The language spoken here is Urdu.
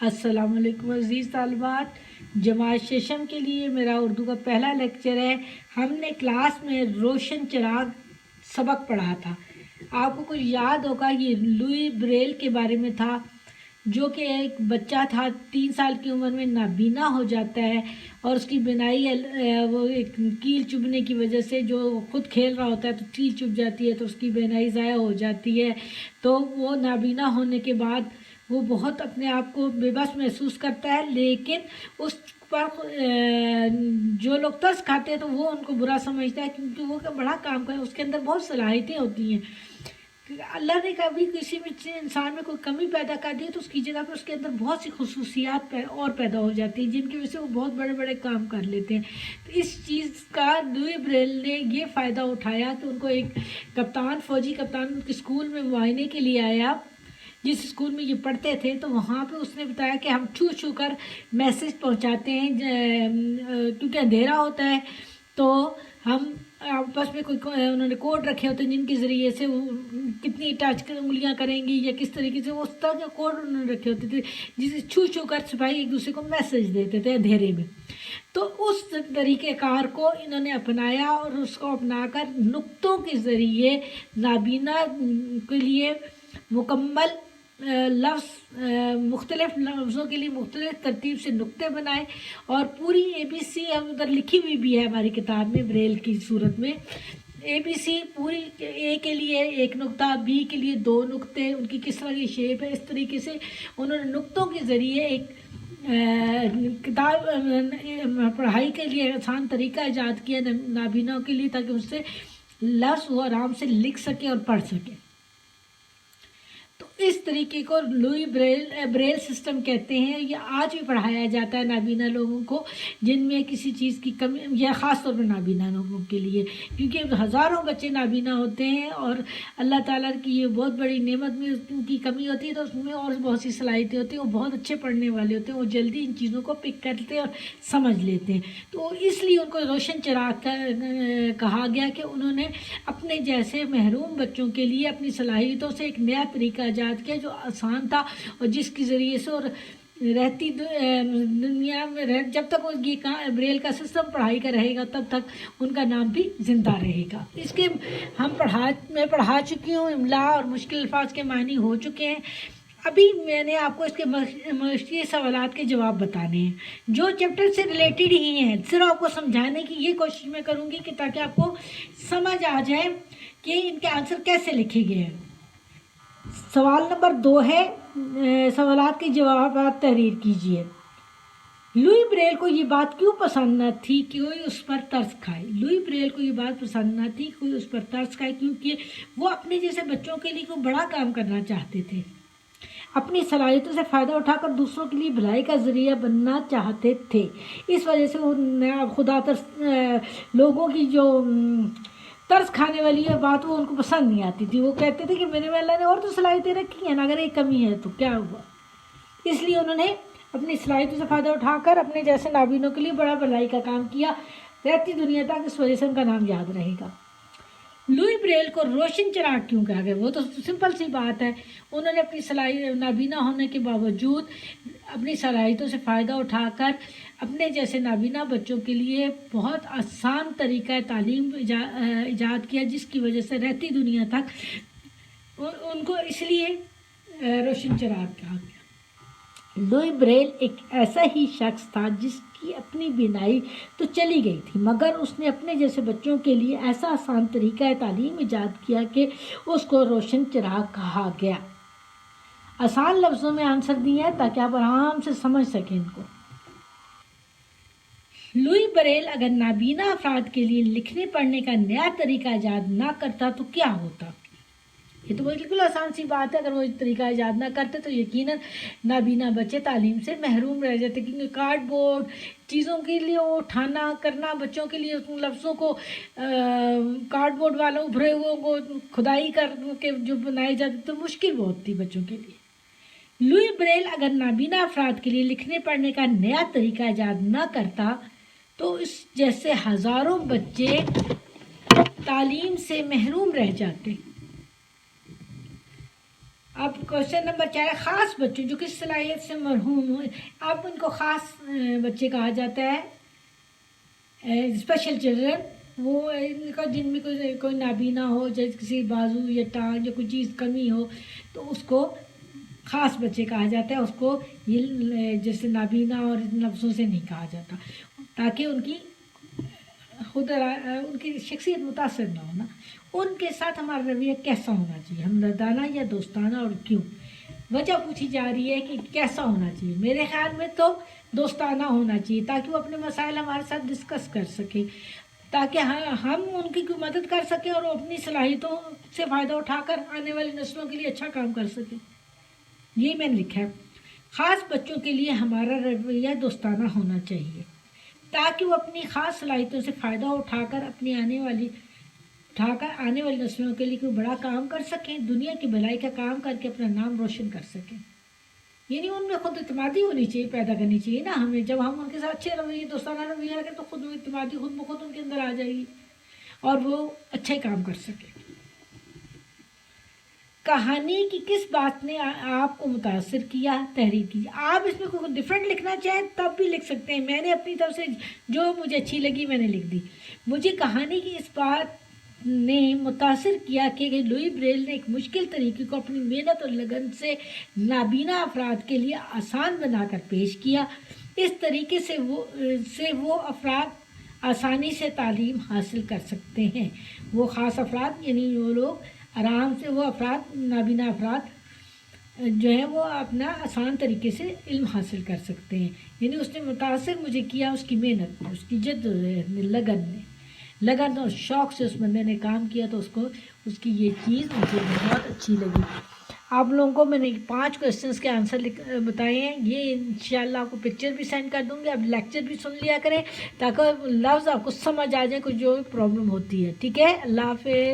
السلام علیکم عزیز طالبات، جماعت ششم کے لیے میرا اردو کا پہلا لیکچر ہے۔ ہم نے کلاس میں روشن چراغ سبق پڑھا تھا۔ آپ کو کچھ یاد ہوگا، یہ لوئی بریل کے بارے میں تھا، جو کہ ایک بچہ تھا 3 سال کی عمر میں نابینا ہو جاتا ہے، اور اس کی بینائی وہ ایک کیل چبھنے کی وجہ سے، جو خود کھیل رہا ہوتا ہے تو کیل چبھ جاتی ہے تو اس کی بینائی ضائع ہو جاتی ہے۔ تو وہ نابینا ہونے کے بعد وہ بہت اپنے آپ کو بے بس محسوس کرتا ہے، لیکن اس پر جو لوگ ترس کھاتے ہیں تو وہ ان کو برا سمجھتا ہے، کیونکہ وہ بڑا کام کرے، اس کے اندر بہت صلاحیتیں ہوتی ہیں۔ اللہ نے کبھی کسی انسان میں کوئی کمی پیدا کر دی تو اس کی جگہ پر اس کے اندر بہت سی خصوصیات اور پیدا ہو جاتی ہیں، جن کی وجہ سے وہ بہت بڑے بڑے کام کر لیتے ہیں۔ تو اس چیز کا لوئی بریل نے یہ فائدہ اٹھایا کہ ان کو ایک فوجی کپتان ان کے اسکول میں معائنے کے لیے آیا، جس اسکول میں یہ پڑھتے تھے، تو وہاں پہ اس نے بتایا کہ ہم چھو چھو کر میسج پہنچاتے ہیں، کیونکہ اندھیرا ہوتا ہے تو ہم آپس میں انہوں نے کوڈ رکھے ہوتے ہیں جن کے ذریعے سے وہ کتنی ٹچ انگلیاں کریں گی یا کس طریقے سے، وہ اس طرح کے کوڈ انہوں نے رکھے ہوتے تھے جسے چھو چھو کر سپاہی ایک دوسرے کو میسج دیتے تھے اندھیرے میں۔ تو اس طریقہ کار کو انہوں نے اپنایا، اور اس کو اپنا کر نقطوں کے ذریعے نابینا کے لیے مکمل مختلف لفظوں کے لیے مختلف ترتیب سے نقطے بنائے، اور پوری ABC ادھر لکھی ہوئی بھی ہے ہماری کتاب میں بریل کی صورت میں۔ ABC پوری A کے لیے 1 نقطہ، B کے لیے 2 نقطے، ان کی کس طرح کی شیپ ہے، اس طریقے سے انہوں نے نقطوں کے ذریعے ایک کتاب پڑھائی کے لیے آسان طریقہ ایجاد کیا نابیناؤں کے لیے، تاکہ اس سے لفظ وہ آرام سے لکھ سکیں اور پڑھ سکیں۔ تو اس طریقے کو لوئی بریل سسٹم کہتے ہیں۔ یہ آج بھی پڑھایا جاتا ہے نابینا لوگوں کو جن میں کسی چیز کی کمی، یا خاص طور پر نابینا لوگوں کے لیے، کیونکہ ہزاروں بچے نابینا ہوتے ہیں، اور اللہ تعالیٰ کی یہ بہت بڑی نعمت میں ان کی کمی ہوتی ہے، تو اس میں اور بہت سی صلاحیتیں ہوتی ہیں، وہ بہت اچھے پڑھنے والے ہوتے ہیں، وہ جلدی ان چیزوں کو پک کرتے ہیں اور سمجھ لیتے ہیں۔ تو اس لیے ان کو روشن چراغ کہا گیا کہ انہوں نے اپنے جیسے محروم بچوں کے لیے اپنی صلاحیتوں سے ایک نیا طریقہ ایجاد کیا، جو آسان تھا، اور جس کے ذریعے سے اور رہتی دنیا میں جب تک یہ بریل کا سسٹم پڑھائی کا رہے گا، تب تک ان کا نام بھی زندہ رہے گا۔ اس کے میں پڑھا چکی ہوں، املا اور مشکل الفاظ کے معنی ہو چکے ہیں۔ ابھی میں نے آپ کو اس کے مشکل سوالات کے جواب بتانے ہیں، جو چیپٹر سے ریلیٹڈ ہی ہیں، صرف آپ کو سمجھانے کی یہ کوشش میں کروں گی کہ تاکہ آپ کو سمجھ آ جائے کہ ان کے آنسر کیسے لکھے گئے ہیں۔ سوال نمبر 2 ہے، سوالات کے جوابات تحریر کیجیے۔ لوئی بریل کو یہ بات کیوں پسند نہ تھی کہ کوئی اس پر ترس کھائے؟ لوئی بریل کو یہ بات پسند نہ تھی کہ کوئی اس پر ترس کھائے، کیونکہ وہ اپنے جیسے بچوں کے لیے کوئی بڑا کام کرنا چاہتے تھے، اپنی صلاحیتوں سے فائدہ اٹھا کر دوسروں کے لیے بھلائی کا ذریعہ بننا چاہتے تھے۔ اس وجہ سے وہ خدا لوگوں کی جو ترس کھانے والی ہے بات، وہ ان کو پسند نہیں آتی تھی۔ وہ کہتے تھے کہ میرے میں اللہ نے اور تو صلاحیتیں رکھی ہیں نا، اگر ایک کمی ہے تو کیا ہوا؟ اس لیے انہوں نے اپنی صلاحیتوں سے فائدہ اٹھا کر اپنے جیسے نابینوں کے لیے بڑا بھلائی کا کام کیا، رہتی دنیا تک اس وجہ سے ان کا نام یاد رہے گا۔ لوئی بریل کو روشن چراغ کیوں کہا گیا؟ وہ تو سمپل سی بات ہے، انہوں نے اپنی نابینا ہونے کے باوجود اپنی صلاحیتوں سے فائدہ اٹھا کر اپنے جیسے نابینا بچوں کے لیے بہت آسان طریقہ تعلیم ایجاد کیا، جس کی وجہ سے رہتی دنیا تک ان کو اس لیے روشن چراغ کہا گیا۔ لوئی بریل ایک ایسا ہی شخص تھا جس کی اپنی بینائی تو چلی گئی تھی، مگر اس نے اپنے جیسے بچوں کے لیے ایسا آسان طریقہ تعلیم ایجاد کیا کہ اس کو روشن چراغ کہا گیا۔ آسان لفظوں میں آنسر دیا ہے تاکہ آپ آرام سے سمجھ سکیں ان کو۔ لوئی بریل اگر نابینا افراد کے لیے لکھنے پڑھنے کا نیا طریقہ ایجاد نہ کرتا تو کیا ہوتا؟ یہ تو بالکل آسان سی بات ہے، اگر وہ طریقہ ایجاد نہ کرتے تو یقیناً نابینا بچے تعلیم سے محروم رہ جاتے، کیونکہ کارڈ بورڈ چیزوں کے لیے اٹھانا کرنا، بچوں کے لیے لفظوں کو کارڈ بورڈ والوں ابھرے ہوئے کو کھدائی کر کے جو بنائے جاتے تو مشکل بہت تھی بچوں کے لیے۔ لوئی بریل اگر نابینا افراد کے لیے لکھنے پڑھنے کا نیا طریقہ ایجاد نہ کرتا تو اس جیسے ہزاروں بچے تعلیم سے محروم رہ جاتے۔ اب کوشچن نمبر 4 ہے خاص بچوں جو کس صلاحیت سے مرحوم ہوں، اب ان کو خاص بچے کہا جاتا ہے، اسپیشل چلڈرن، وہ ان کا جن میں کوئی نابینا ہو، جیسے کسی بازو یا ٹانگ یا کوئی چیز کمی ہو تو اس کو خاص بچے کہا جاتا ہے، اس کو یہ جیسے نابینا اور لفظوں سے نہیں کہا جاتا، تاکہ ان کی ان کی شخصیت متاثر نہ ہونا۔ ان کے ساتھ ہمارا رویہ کیسا ہونا چاہیے، ہمدردانہ یا دوستانہ، اور کیوں؟ وجہ پوچھی جا رہی ہے کہ کیسا ہونا چاہیے۔ میرے خیال میں تو دوستانہ ہونا چاہیے، تاکہ وہ اپنے مسائل ہمارے ساتھ ڈسکس کر سکیں، تاکہ ہم ان کی مدد کر سکیں اور وہ اپنی صلاحیتوں سے فائدہ اٹھا کر آنے والی نسلوں کے لیے اچھا کام کر سکیں۔ یہی میں نے لکھا ہے۔ خاص بچوں کے لیے ہمارا رویہ دوستانہ ہونا چاہیے، تاکہ وہ اپنی خاص صلاحیتوں سے فائدہ اٹھا کر آنے والی نسلوں کے لیے کوئی بڑا کام کر سکیں، دنیا کی بھلائی کا کام کر کے اپنا نام روشن کر سکیں۔ یعنی ان میں خود اعتمادی ہونی چاہیے، پیدا کرنی چاہیے نا ہمیں۔ جب ہم ان کے ساتھ اچھے رویے، دوستانہ رویہ رکھیں تو خود اعتمادی خود بخود ان کے اندر آ جائے گی اور وہ اچھا ہی کام کر سکے۔ کہانی کی کس بات نے آپ کو متاثر کیا، تحریر کیجیے۔ آپ اس میں کوئی ڈفرینٹ لکھنا چاہیں تب بھی لکھ سکتے ہیں، میں نے اپنی طرف سے جو مجھے اچھی لگی میں نے لکھ دی۔ مجھے کہانی کی اس بات نے متاثر کیا کہ لوئی بریل نے ایک مشکل طریقے کو اپنی محنت اور لگن سے نابینا افراد کے لیے آسان بنا کر پیش کیا۔ اس طریقے سے وہ افراد آسانی سے تعلیم حاصل کر سکتے ہیں۔ وہ خاص افراد یعنی وہ لوگ آرام سے، وہ افراد نابینا افراد جو ہیں وہ اپنا آسان طریقے سے علم حاصل کر سکتے ہیں۔ یعنی اس نے متاثر مجھے کیا اس کی محنت، اس کی جد لگن اور شوق سے اس بندے نے کام کیا، تو اس کی یہ چیز مجھے بہت اچھی لگی۔ آپ لوگوں کو میں نے 5 کویسچنس کے آنسر بتائے ہیں، یہ انشاءاللہ آپ کو پکچر بھی سینڈ کر دوں گی، اب لیکچر بھی سن لیا کریں تاکہ لفظ آپ کو سمجھ آ جائے، کوئی جو پرابلم ہوتی ہے۔ ٹھیک ہے، اللہ حافظ۔